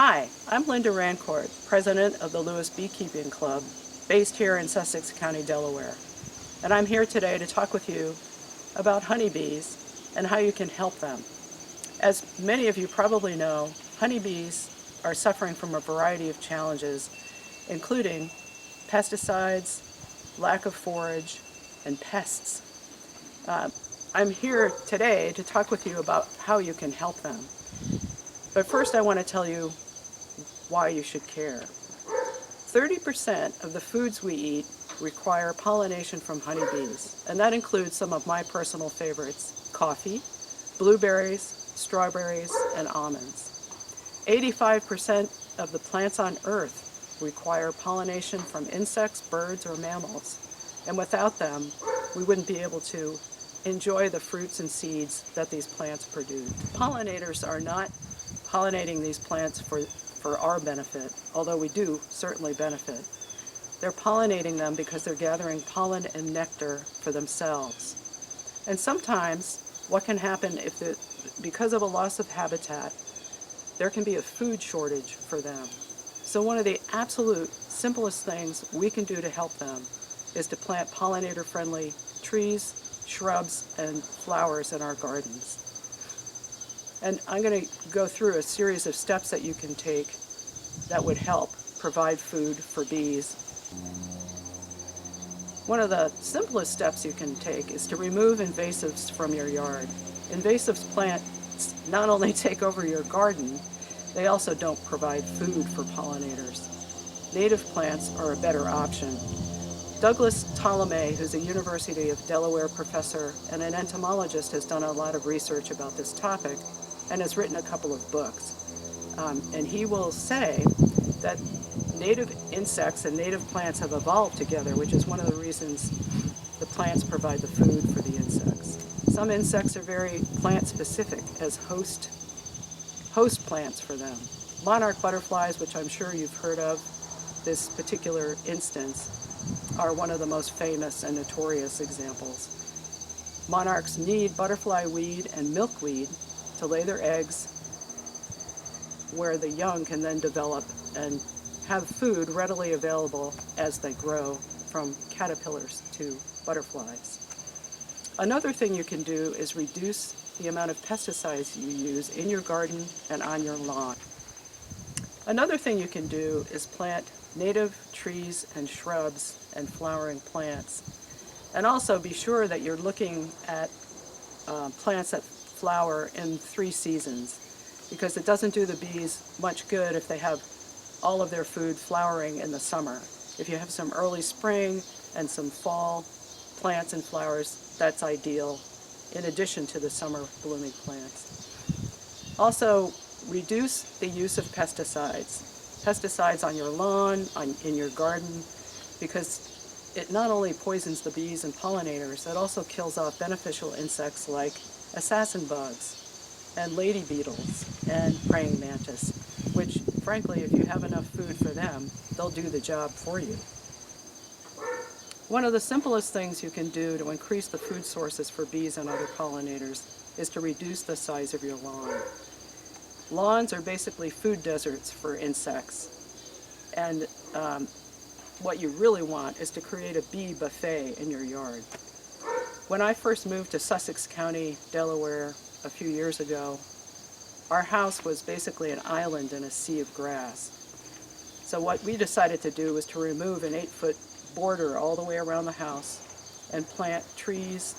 Hi, I'm Linda Rancourt, President of the Lewes Beekeeping Club, based here in Sussex County, Delaware. And I'm here today to talk with you about honeybees and how you can help them. As many of you probably know, honeybees are suffering from a variety of challenges, including pesticides, lack of forage, and pests. I'm here today to talk with you about how you can help them. But first I want to tell you why you should care. 30% of the foods we eat require pollination from honeybees, and that includes some of my personal favorites: coffee, blueberries, strawberries, and almonds. 85% of the plants on Earth require pollination from insects, birds, or mammals, and without them, we wouldn't be able to enjoy the fruits and seeds that these plants produce. Pollinators are not pollinating these plants for our benefit, although we do certainly benefit. They're pollinating them because they're gathering pollen and nectar for themselves. And sometimes what can happen because of a loss of habitat, there can be a food shortage for them. So one of the absolute simplest things we can do to help them is to plant pollinator-friendly trees, shrubs, and flowers in our gardens. And I'm going to go through a series of steps that you can take that would help provide food for bees. One of the simplest steps you can take is to remove invasives from your yard. Invasives plants not only take over your garden, they also don't provide food for pollinators. Native plants are a better option. Douglas Ptolemy, who's a University of Delaware professor and an entomologist, has done a lot of research about this topic and has written a couple of books. And he will say that native insects and native plants have evolved together, which is one of the reasons the plants provide the food for the insects. Some insects are very plant-specific as host plants for them. Monarch butterflies, which I'm sure you've heard of, this particular instance, are one of the most famous and notorious examples. Monarchs need butterfly weed and milkweed to lay their eggs, where the young can then develop and have food readily available as they grow, from caterpillars to butterflies. Another thing you can do is reduce the amount of pesticides you use in your garden and on your lawn. Another thing you can do is plant native trees and shrubs and flowering plants. And also be sure that you're looking at plants that flower in 3 seasons, because it doesn't do the bees much good if they have all of their food flowering in the summer. If you have some early spring and some fall plants and flowers, that's ideal, in addition to the summer blooming plants. Also, reduce the use of pesticides. Pesticides on your lawn, in your garden, because it not only poisons the bees and pollinators, it also kills off beneficial insects like assassin bugs and lady beetles and praying mantis, which, frankly, if you have enough food for them, they'll do the job for you. One of the simplest things you can do to increase the food sources for bees and other pollinators is to reduce the size of your lawn. Lawns are basically food deserts for insects, and what you really want is to create a bee buffet in your yard. When I first moved to Sussex County, Delaware, a few years ago, our house was basically an island in a sea of grass. So what we decided to do was to remove an 8-foot border all the way around the house and plant trees,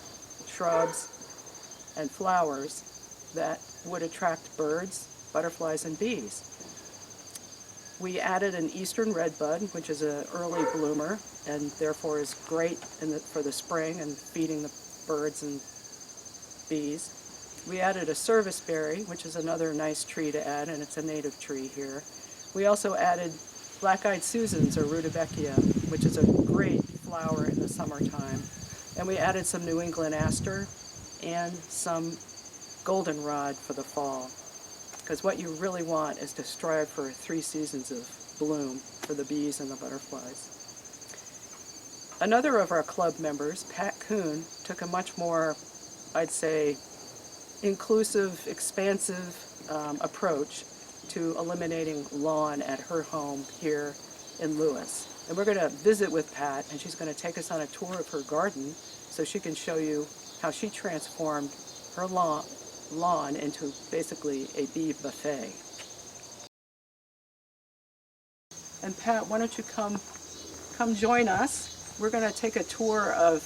shrubs, and flowers that would attract birds, butterflies, and bees. We added an eastern redbud, which is an early bloomer and therefore is great for the spring and feeding the birds and bees. We added a serviceberry, which is another nice tree to add, and it's a native tree here. We also added black-eyed Susans, or rudbeckia, which is a great flower in the summertime. And we added some New England aster and some goldenrod for the fall. Because what you really want is to strive for 3 seasons of bloom for the bees and the butterflies. Another of our club members, Pat Kuhn, took a much more, I'd say, inclusive, expansive approach to eliminating lawn at her home here in Lewes. And we're going to visit with Pat, and she's going to take us on a tour of her garden so she can show you how she transformed her lawn into basically a bee buffet. And Pat, why don't you come join us? We're going to take a tour of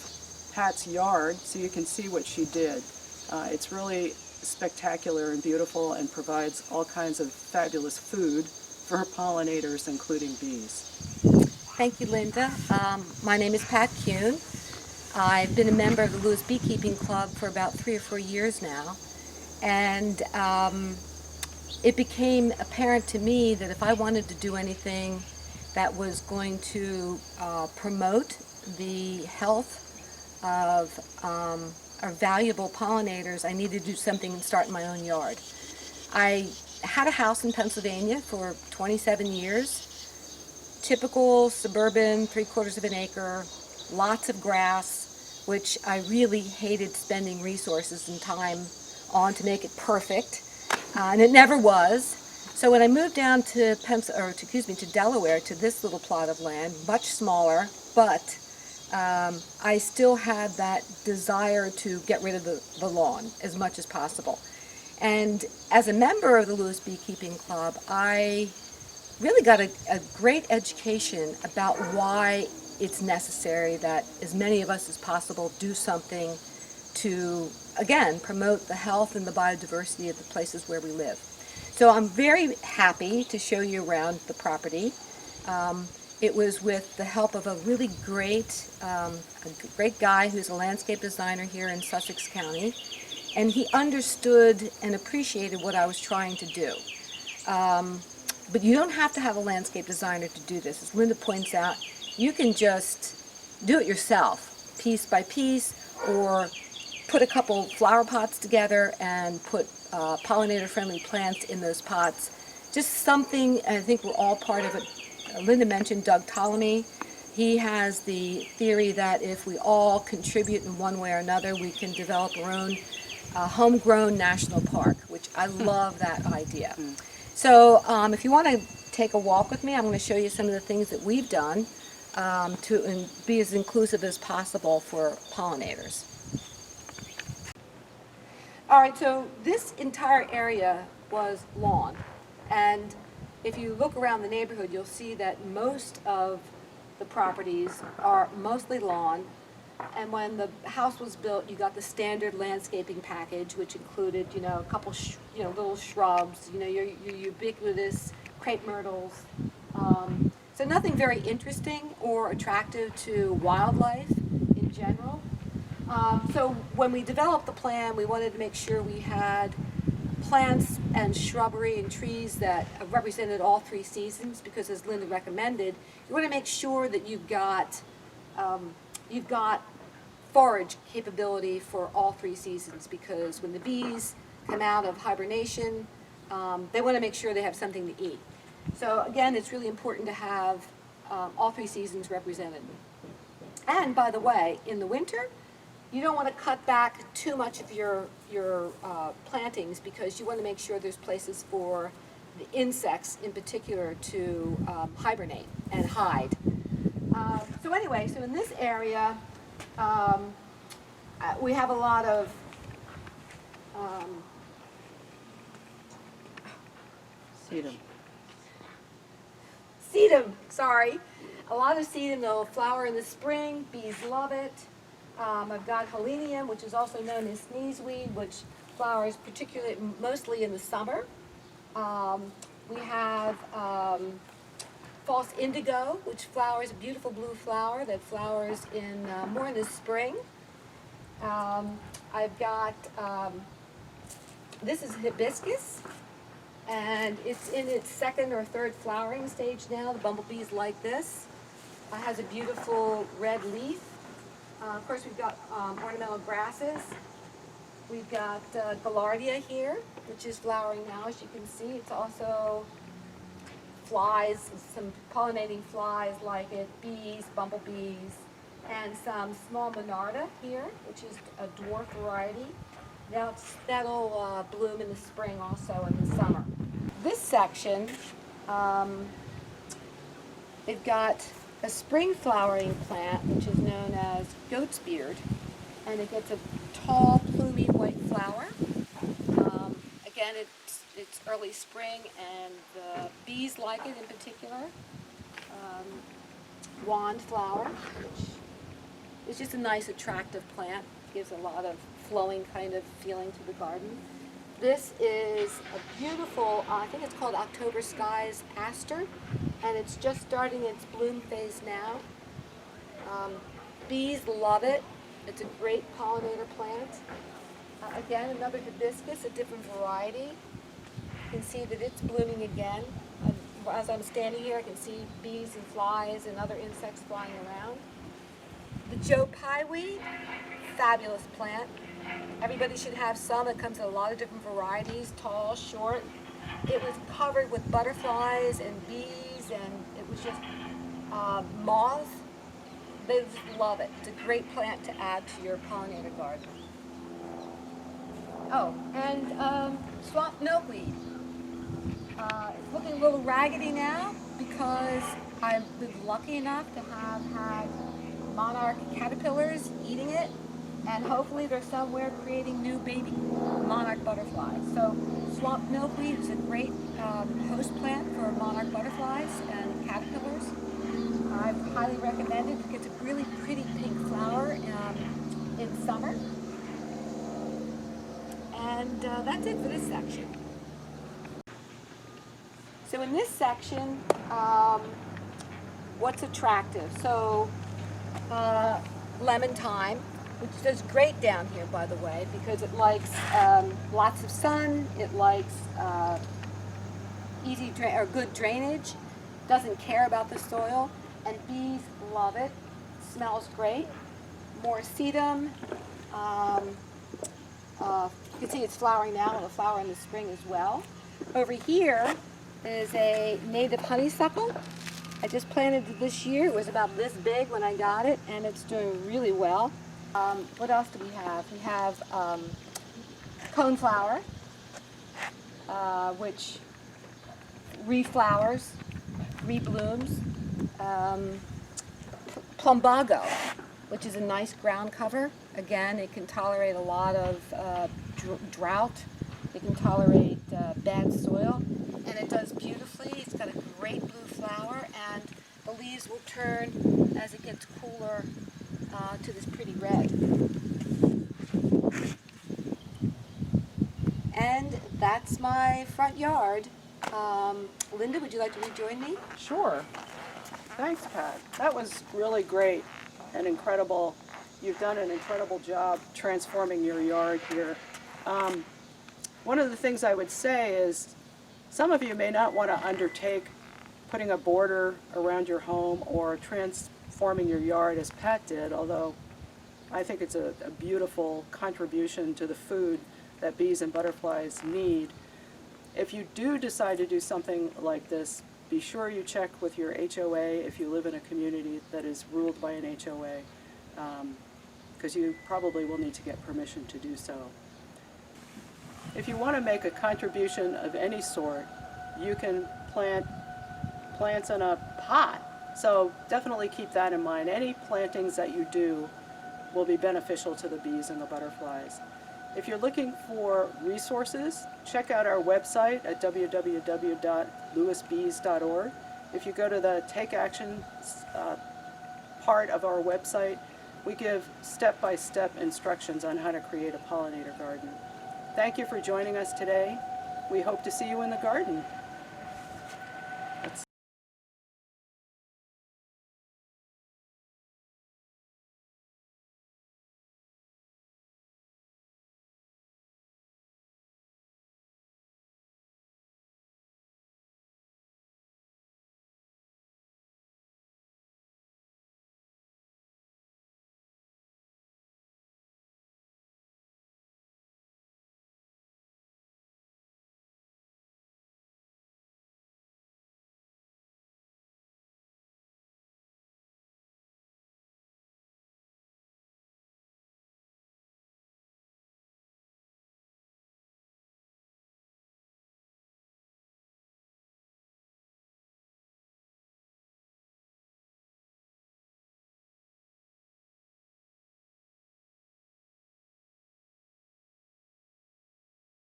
Pat's yard so you can see what she did. It's really spectacular and beautiful and provides all kinds of fabulous food for her pollinators, including bees. Thank you, Linda. My name is Pat Kuhn. I've been a member of the Lewes Beekeeping Club for about 3 or 4 years now, and it became apparent to me that if I wanted to do anything that was going to promote the health of our valuable pollinators, I needed to do something and start in my own yard. I had a house in Pennsylvania for 27 years. Typical suburban, 3/4 of an acre, lots of grass, which I really hated spending resources and time on to make it perfect, and it never was. So when I moved down to Delaware, to this little plot of land, much smaller, but I still had that desire to get rid of the lawn as much as possible. And as a member of the Lewes Beekeeping Club, I really got a great education about why it's necessary that as many of us as possible do something to, again, promote the health and the biodiversity of the places where we live. So I'm very happy to show you around the property. It was with the help of a really great guy who's a landscape designer here in Sussex County, and he understood and appreciated what I was trying to do. But you don't have to have a landscape designer to do this. As Linda points out, you can just do it yourself, piece by piece, or put a couple flower pots together and put pollinator-friendly plants in those pots. Just something, I think we're all part of it. Linda mentioned Doug Ptolemy. He has the theory that if we all contribute in one way or another, we can develop our own homegrown national park, which I love that idea. So if you want to take a walk with me, I'm going to show you some of the things that we've done to be as inclusive as possible for pollinators. All right, so this entire area was lawn. And if you look around the neighborhood, you'll see that most of the properties are mostly lawn. And when the house was built, you got the standard landscaping package, which included, a couple, little shrubs, your ubiquitous crepe myrtles. So nothing very interesting or attractive to wildlife in general. So when we developed the plan, we wanted to make sure we had plants and shrubbery and trees that represented all 3 seasons, because as Linda recommended, you want to make sure that you've got forage capability for all 3 seasons, because when the bees come out of hibernation, they want to make sure they have something to eat. So again, it's really important to have all 3 seasons represented. And by the way, in the winter, you don't want to cut back too much of your plantings, because you want to make sure there's places for the insects in particular to hibernate and hide. So anyway, so in this area, we have a lot of sedum, sorry. A lot of sedum, they'll flower in the spring. Bees love it. I've got helenium, which is also known as sneezeweed, which flowers mostly in the summer. We have false indigo, which flowers, a beautiful blue flower that flowers more in the spring. I've got, this is hibiscus, and it's in its 2nd or 3rd flowering stage now. The bumblebees like this. It has a beautiful red leaf. Of course, we've got ornamental grasses. We've got gaillardia here, which is flowering now, as you can see. It's also flies, some pollinating flies like it, bees, bumblebees, and some small monarda here, which is a dwarf variety. That'll bloom in the spring also, in the summer. this section, they've got a spring flowering plant, which is known as goat's beard, and it gets a tall, plumy white flower. Again, it's early spring, and the bees like it in particular. Wand flower, which is just a nice, attractive plant. Gives a lot of flowing kind of feeling to the garden. This is a beautiful, I think it's called October Skies Aster, and it's just starting its bloom phase now. Bees love it. It's a great pollinator plant. Again, another hibiscus, a different variety. You can see that it's blooming again. As I'm standing here, I can see bees and flies and other insects flying around. The Joe Pye weed, fabulous plant. Everybody should have some. It comes in a lot of different varieties, tall, short. It was covered with butterflies and bees, and it was just moths. They just love it. It's a great plant to add to your pollinator garden. Oh, and swamp milkweed. It's looking a little raggedy now because I've been lucky enough to have had monarch caterpillars eating it, and hopefully they're somewhere creating new baby monarch butterflies. So swamp milkweed is a great host plant for monarch butterflies and caterpillars. I highly recommend it. It gets a really pretty pink flower in summer. And that's it for this section. So in this section, what's attractive? So lemon thyme, which does great down here, by the way, because it likes lots of sun. It likes good drainage. Doesn't care about the soil, and bees love it. Smells great. More sedum. You can see it's flowering now. It'll flower in the spring as well. Over here is a native honeysuckle. I just planted it this year. It was about this big when I got it, and it's doing really well. What else do we have? We have coneflower, which reflowers, reblooms. Plumbago, which is a nice ground cover. Again, it can tolerate a lot of drought. It can tolerate bad soil, and it does beautifully. It's got a great blue flower, and the leaves will turn as it gets cooler to this pretty red. And that's my front yard. Linda, would you like to rejoin me? Sure. Thanks, Pat. That was really great and incredible. You've done an incredible job transforming your yard here. One of the things I would say is some of you may not want to undertake putting a border around your home or transforming your yard as Pat did, although I think it's a beautiful contribution to the food that bees and butterflies need. If you do decide to do something like this, be sure you check with your HOA if you live in a community that is ruled by an HOA, because you probably will need to get permission to do so. If you want to make a contribution of any sort, you can plant plants in a pot. So definitely keep that in mind. Any plantings that you do will be beneficial to the bees and the butterflies. If you're looking for resources, check out our website at www.lewesbees.org. If you go to the Take Action part of our website, we give step-by-step instructions on how to create a pollinator garden. Thank you for joining us today. We hope to see you in the garden.